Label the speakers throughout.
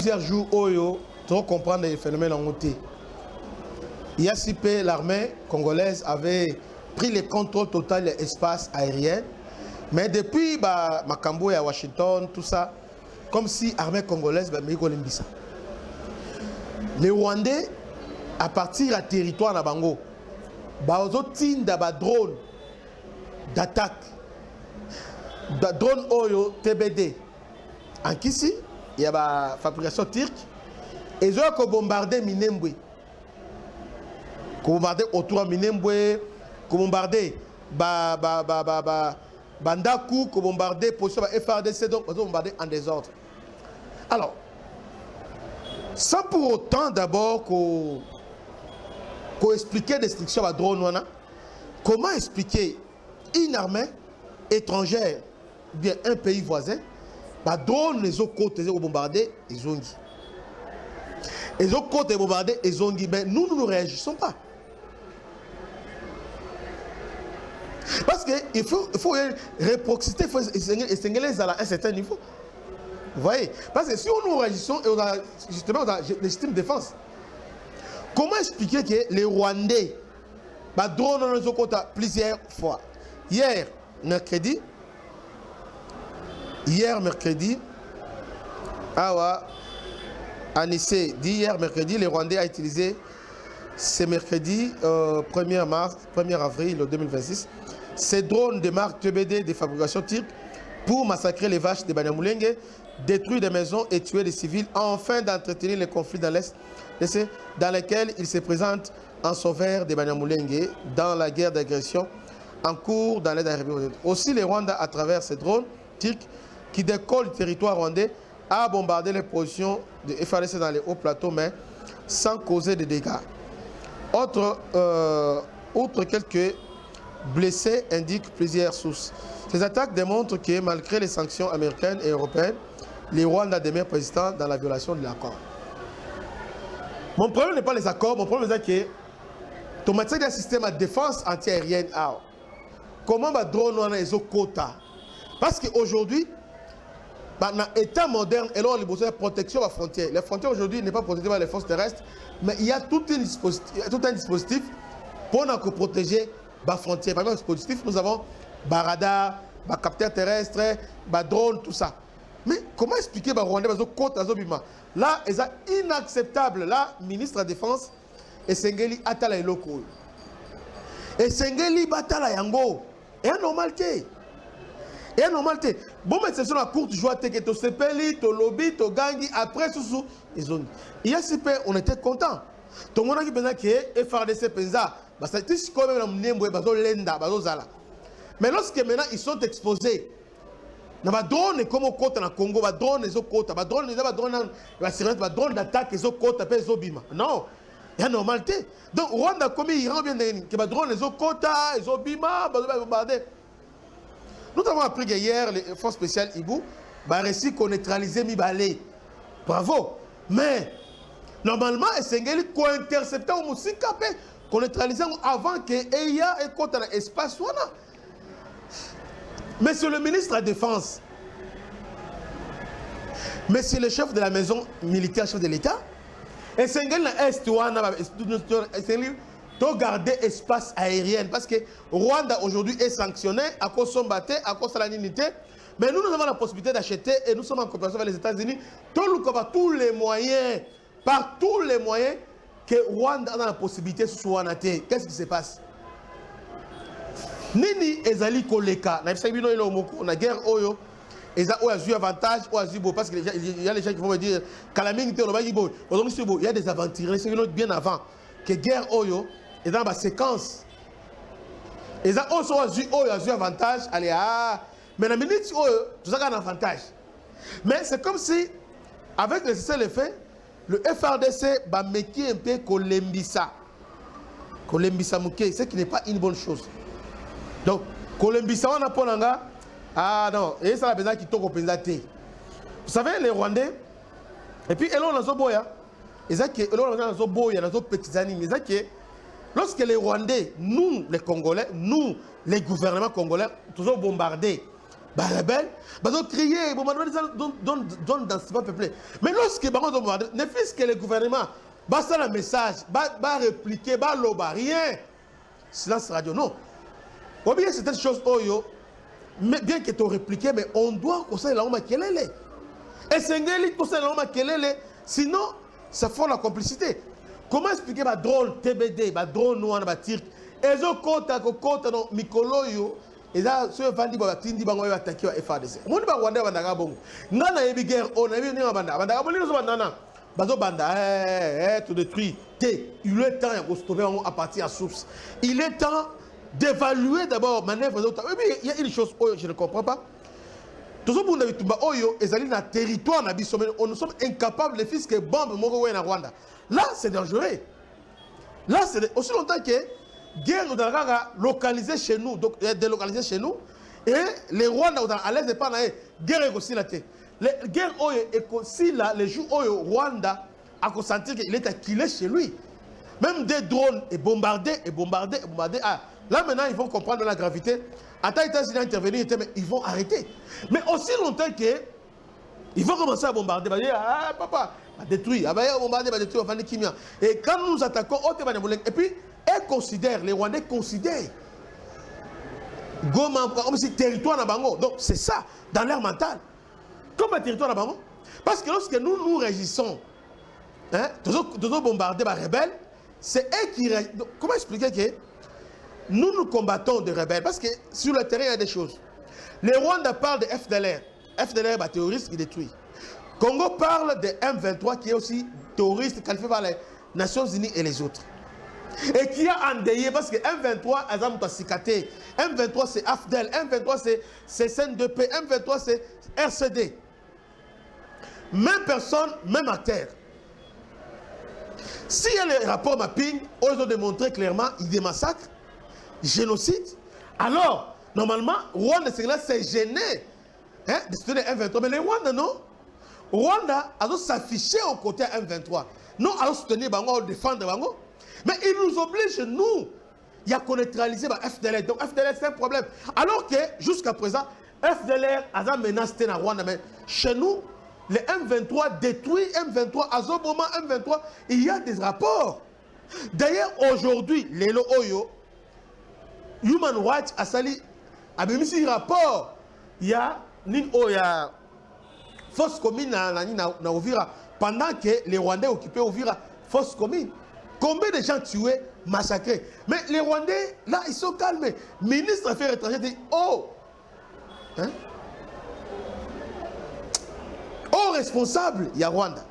Speaker 1: plusieurs jours, pour comprendre les phénomènes en côté. IACP, l'armée congolaise, avait pris le contrôle total de l'espace aérien. Mais depuis Makambo et à Washington, tout ça, comme si l'armée congolaise, les Rwandais, à partir du territoire de Bango, ils ont des drones d'attaque. Des drones Oyo TBD. En Kissi, il y a la fabrication turque. Et ils ont bombardé Minembwe. Bombardé autour de Minembwe, bombardé Bandakou, bombardé position FRDC, donc ils ont bombardé en désordre. Alors, sans pour autant d'abord qu'on explique la destruction de drone, comment expliquer une armée étrangère, bien un pays voisin, les drones les autres côtés ils ont bombardé, ils ont dit. Les autres côtés bombardés, ils ont dit, mais nous ne réagissons pas. Parce qu'il faut réproxiter, il faut essayer à un certain niveau. Vous voyez? Parce que si nous réagissons, et on a justement légitime défense. Comment expliquer que les Rwandais drone dans nos côtés plusieurs fois? Hier, mercredi, Anissé dit hier mercredi, les Rwandais ont utilisé ce mercredi 1er avril 2026 ces drones de marque TBD de fabrication turque pour massacrer les vaches de Banyamulenge, détruire des maisons et tuer des civils, afin d'entretenir les conflits dans l'Est, dans lesquels ils se présentent en sauveur de Banyamulenge dans la guerre d'agression en cours dans l'aide à la Aussi, les Rwandais, à travers ces drones turcs qui décollent du territoire rwandais, a bombardé les positions de FARDC dans les hauts plateaux, mais sans causer de dégâts. Outre quelques blessés, indiquent plusieurs sources. Ces attaques démontrent que malgré les sanctions américaines et européennes, les Rwandais demeurent persistants dans la violation de l'accord. Mon problème n'est pas les accords, mon problème est que ton matière d'un système de défense antiaérienne, comment va drone les autres quotas? Parce qu'aujourd'hui, dans l'état moderne, et là, on a besoin de protection à la frontière. Les frontières aujourd'hui ne sont pas protégées par les forces terrestres, mais il y a tout un dispositif pour nous protéger les frontières. Par exemple, dispositif, nous avons radar, capteur terrestre, drone, tout ça. Mais comment expliquer les Rwandais, les côtes, les Obima? Là, c'est inacceptable. Là, ministre de la Défense, et Sengeli Atala Eloko. Et Sengeli Batala Yango. Et la normalité. Et la normalité. Bon, mais c'est sur la courte joie que tu sepeli, tu lobby, tu gangi, après, sous ils ont. Il y a si peu, on était content. Tout le monde a dit que FRDC Penza, c'est comme un nembo, lenda, zala. Mais lorsque maintenant ils sont exposés, il y a des drones comme au côté dans le Congo, des drones les autres côtés, des drones d'attaque les autres côtés, des Obima. Non, il y a une normalité. Donc, Rwanda, comme il rend bien que des drones les autres côtés, les Obima, bombardés. Nous avons appris que hier, les forces spéciales Ibou, réussi qu'on neutralisé Mibalé. Bravo. Mais, normalement, c'est qu'on interceptait au Moussikapé, qu'on neutralisait avant que EIA ait côté dans l'espace. Monsieur le ministre de la Défense, monsieur le chef de la maison militaire, chef de l'État, et c'est de garder l'espace aérien parce que Rwanda aujourd'hui est sanctionné à cause de son bâté, à cause de la unité. Mais nous avons la possibilité d'acheter et nous sommes en coopération avec les États-Unis. Tous les moyens, par tous les moyens que Rwanda a la possibilité de se Rwanda. Qu'est-ce qui se passe? Nini ezali koleka na biso bino ilo moko na guerre oyo eza oyo azu avantage ou azu bo parce que il y a les gens qui vont me dire kalaming te loba yibo donc il y a des aventuriers c'est bien avant que guerre oyo est dans la séquence eza oyo azu avantage allez mais la minute oyo tout ça a un avantage mais c'est comme si avec le cessez-le-feu le FRDC va mettre un peu kolembisa muke ce qui n'est pas une bonne chose. Donc, Kolembisa on a pas nanga non et ça la besoin qui toko penzaté. Vous savez les Rwandais et puis elon nazo boya ezaki elon nazo boya nazo petitani ezaki lorsque les Rwandais nous les Congolais nous les gouvernements congolais toujours bombardés bah rebelle, bah donc crier, donne dans ce pas peuplé. Mais lorsque bah on bombarde, ne fût-ce que le gouvernement, bah ça le message, bah répliquer, bah loba, rien. Silence radio, non. Ou bien c'est une chose oyo, mais bien que tu répliqué, mais on doit conseiller la homme qu'elle est. Et c'est un conseil la homme qu'elle est, sinon ça fait la complicité. Comment expliquer bah drone TBD, bah drone noir, bah tir, et zo kota non mikoloyo. Et là, ceux qui ont dit qu'ils vont attaquer la FADC. Moi, je vais vous dire que nous avons une guerre, on a vu une banda, tout détruit. Il est temps de stopper à partir de la source. Il est temps d'évaluer d'abord la manœuvre. Il y a une chose que je ne comprends pas. Tout ce monde est dans le territoire, nous sommes incapables de faire que bombe en Rwanda. Là, c'est dangereux. Là, c'est aussi longtemps que guerre nous a localisé chez nous, donc délocalisé chez nous, et les Rwandais sont à l'aise de pas guerre est aussi là. Les guerres est aussi là, les jours où Rwanda a consenti qu'il est acculé chez lui. Même des drones et bombardés. Ah, là maintenant ils vont comprendre la gravité. Attends, les États-Unis intervenir, mais ils vont arrêter. Mais aussi longtemps que ils vont commencer à bombarder, ils vont dire ah papa, détruire, bombarder, détruire, on va kimia. Et quand nous attaquons, et puis ils considèrent, les Rwandais considèrent Goma comme si territoire na bango. Donc c'est ça dans leur mental. Comme un territoire na bango. Parce que lorsque nous régissons, hein, tous bombarder les rebelles, c'est eux qui régissent. Comment expliquer que nous combattons des rebelles? Parce que sur le terrain il y a des choses. Les Rwandais parlent de FDLR. FDLR est terroriste qui détruit. Congo parle de M23 qui est aussi terroriste qualifié par les Nations Unies et les autres. Et qui a endeuillé parce que M23 a cicaté. M23 c'est AFDEL, M23 c'est CN2P, M23 c'est RCD. Même personne, même acteur. S'il y a les rapports mapping, ils ont démontré clairement il y a des massacres, génocide. Alors, normalement, Rwanda c'est gêné hein, de soutenir M23. Mais les Rwandais non. Rwanda a s'afficher aux côtés M23. Non, à soutenir Bango, défendre Bango. Mais ils nous obligent, nous, il y a qu'on neutraliser le FDLR. Donc FDLR, c'est un problème. Alors que, jusqu'à présent, FDLR a menacé dans Rwanda. Mais chez nous, les M23 détruisent M23. À ce moment, M23, il y a des rapports. D'ailleurs, aujourd'hui, les Oyo, Human Rights a sali, a mis un rapport. Il y a une fausse commune na Uvira pendant que les Rwandais occupaient Uvira, fausse commune. Combien de gens tués, massacrés? Mais les Rwandais, là, ils sont calmes. Ministre des Affaires étrangères dit, oh, hein? Oh, responsable, il y a Rwanda.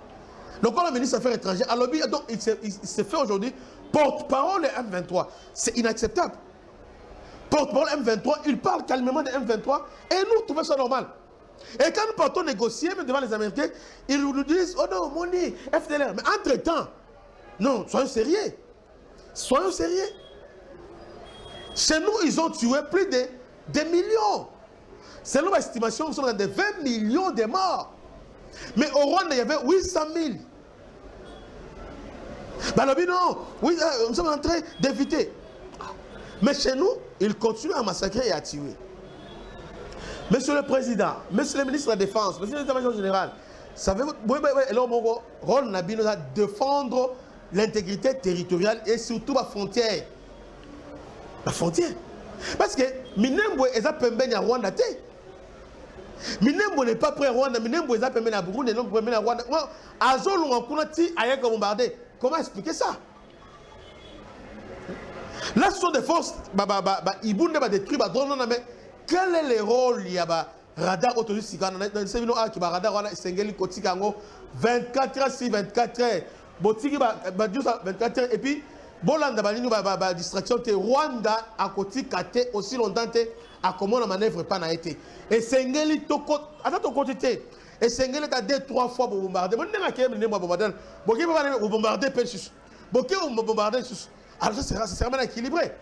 Speaker 1: Donc, quand le ministre des Affaires étrangères, alors, donc, il se fait aujourd'hui porte-parole de M23. C'est inacceptable. Porte-parole M23, il parle calmement de M23 et nous trouvons ça normal. Et quand nous partons négocier, même devant les Américains, ils nous disent, oh non, Moni, FDLR. Mais entre-temps, non, soyons sérieux. Soyons sérieux. Chez nous, ils ont tué plus de des millions. Selon ma estimation, nous sommes dans des 20 millions de morts. Mais au Rwanda, il y avait 800 000. Bah, non, oui, nous sommes en train d'éviter. Mais chez nous, ils continuent à massacrer et à tuer. Monsieur le Président, Monsieur le Ministre de la Défense, Monsieur l'État-major général, savez-vous, mon rôle n'a pas de défendre l'intégrité territoriale et surtout la frontière. La frontière. Parce que Minembo est à Pemben à Rwanda. Minembo n'est pas prêt à Rwanda, Minembo est à Pemben à Burundi, non prêt à Rwanda. Azol ou Nkunati a bombardé. Comment expliquer ça? Là, ce sont des forces, ils vont détruire, mais quel est le rôle il y a radar autorisé dans le séminaire qui va radar 24 heures sur 24 heures. 24 heures et puis Bolanda balinu distraction te Rwanda à côté kate aussi longtemps à comment la manœuvre pas n'a été et Sengeli toko à ton côté et Sengeli t'a 2-3 fois pour bombarder mon n'a qu'à me bombarder boké va bombarder pensus boké on bombarder sus alors ça sera vraiment équilibré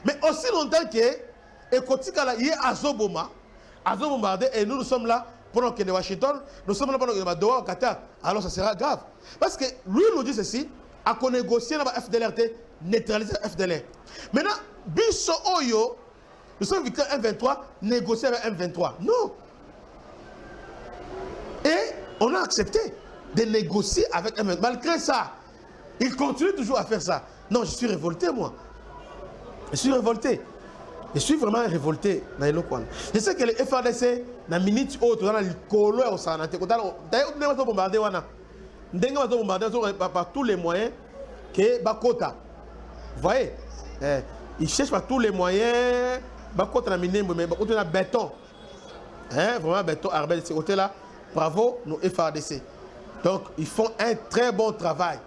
Speaker 1: mais aussi longtemps que et côté kala y azo bombarder et nous sommes là pendant que de Washington, nous sommes là pendant que de Doha au Qatar. Alors ça sera grave. Parce que lui nous dit ceci, à qu'on négocie la FDLR, neutraliser la FDLR. Maintenant, Bisso Oyo, nous sommes victimes M23, négocier avec M23. Non. Et on a accepté de négocier avec M23. Malgré ça, ils continuent toujours à faire ça. Non, je suis révolté, moi. Je suis révolté. Je suis vraiment révolté. Je sais que les FADC, dans minute haute, dans le colo au Sanate, d'ailleurs, on va bombarder par tous les moyens que Bakota. Vous voyez, ils cherchent par tous les moyens. Bakota na minembo, mais Bakota na béton. Vraiment béton, Arbel, de ce côté-là. Bravo, nos FADC. Donc, ils font un très bon travail.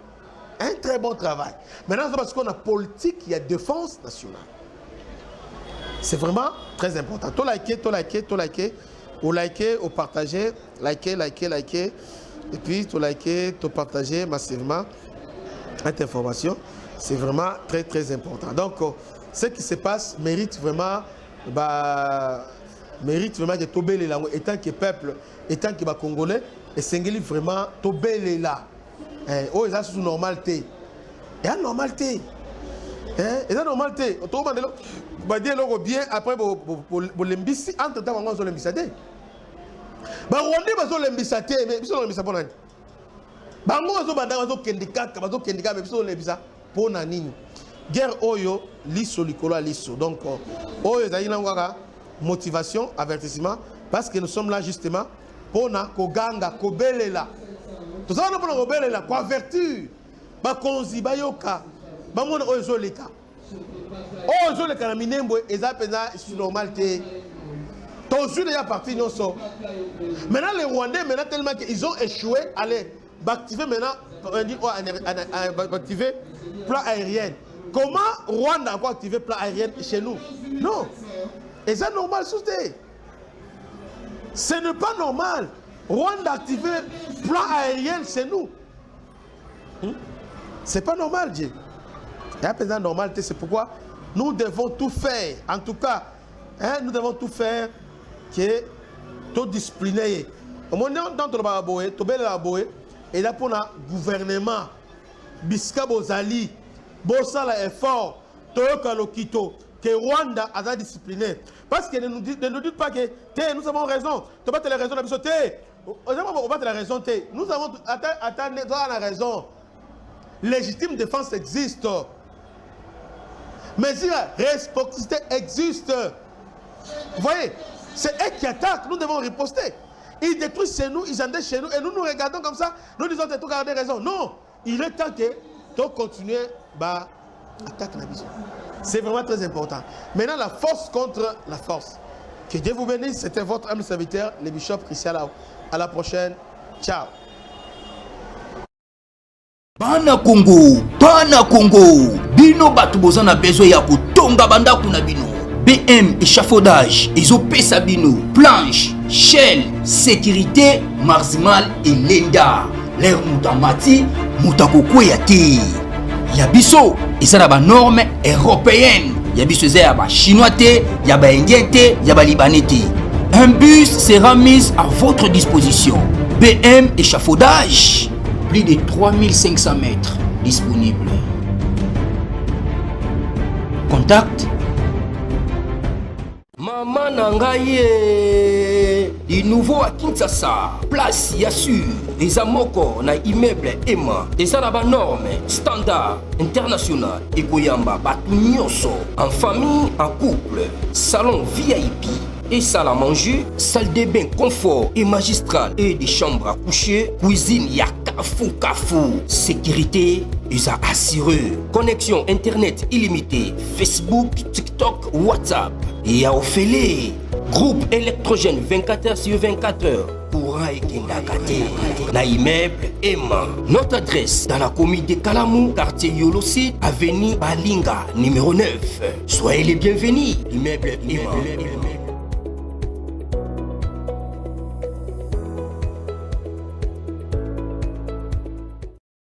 Speaker 1: Un très bon travail. Maintenant, c'est parce qu'on a politique, il y a défense nationale. C'est vraiment très important. Tout liker. Ou liker, ou partager. Liker. Et puis, tout liker, tout partager massivement cette information. C'est vraiment très, très important. Donc, ce qui se passe mérite vraiment que Tobé là, étant que peuple, étant que Congolais, et Sengeli vraiment Tobé là. Oh, ils ont sous normalité. Il y a normalité. Il y a normalité. Tout le monde dit bien après l'embissé, entre temps, on a l'embissé. Rwandais, on a l'embissé, mais ils sont l'embissé pour nous. Bango azo banda azo kendika mais biso lebisa pona nini guerre oyo liso likolo liso donc oyo ezali ngaka motivation avertissement parce que nous sommes là justement pona koganga kobelela tout ça pona kobelela ko avertir ba konzi bayoka ba mona oyo zoleka na minembo eza pena normalité tous déjà parti non so maintenant les Rwandais maintenant tellement qu'ils ont échoué allez activer maintenant, on dit activer plan aérien. Comment Rwanda a activé plan aérien chez nous? Non. Et c'est normal, ce n'est pas normal. Rwanda a activé plan aérien chez nous. C'est pas normal, Dieu. Il y a pas de normalité, c'est pourquoi nous devons tout faire. En tout cas, nous devons tout faire que tout discipliner. Au moment où on va boire, et là pour le gouvernement, Biska Bozali, Bosala effort, Toyoka Lokito, que Rwanda a discipliné. Parce que ne nous dites pas que nous avons raison. Tu vas la raison, on va la raison. Nous avons la raison. Légitime défense existe. Mais si la responsabilité existe, vous voyez, c'est eux qui attaquent, nous devons riposter. Ils détruisent chez nous, ils endettent chez nous, et nous nous regardons comme ça, nous disons que tu as gardé raison. Non, il est temps que tu continues à attaquer la vision. C'est vraiment très important. Maintenant, la force contre la force. Que Dieu vous bénisse, c'était votre humble serviteur, le bishop Christian Lao. À la prochaine. Ciao.
Speaker 2: Pana Congo, bino batu bozana besoin ya kutonga bandaku na bino. BM échafaudage, Isopé Sabino, planche, shell, sécurité, marzimal et lenda. L'air moutamati, moutakoko yati. Yabiso, et ça ba norme européenne. Yabiso zé ba chinois te, yaba indien te, yaba libanais te. Un bus sera mis à votre disposition. BM échafaudage, plus de 3500 mètres disponibles. Contact Maman Nangaye, du nouveau à Kinshasa, place Yassur, des amoko na immeuble Emma, des arabes normes, standard, international, et Goyamba, Batunyoso, en famille, en couple, salon VIP, et salle à manger, salle de bain confort et magistral, et des chambres à coucher, cuisine, Kafou, sécurité, ils ont assuré. Connexion internet illimitée, Facebook, TikTok, WhatsApp. Et à Ophélie, groupe électrogène 24h/24h. Courant et Kendakate. Na immeuble Emma. Notre adresse dans la commune de Kalamou, quartier Yolosi, avenue Balinga, numéro 9. Soyez les bienvenus. Immeuble Emma.